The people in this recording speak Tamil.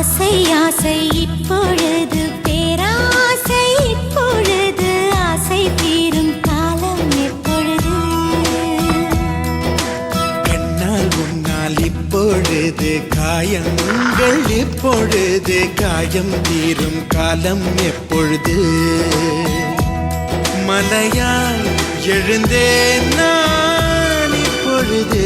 ஆசை ஆசை இப்பொழுது பேராசை இப்பொழுது ஆசை தீரும் காலம் எப்பொழுது கண்ணால் உன்னால் இப்பொழுது காயங்கள் இப்பொழுது காயம் தீரும் காலம் எப்பொழுது மலையால் எழுந்தேன் நான் இப்பொழுது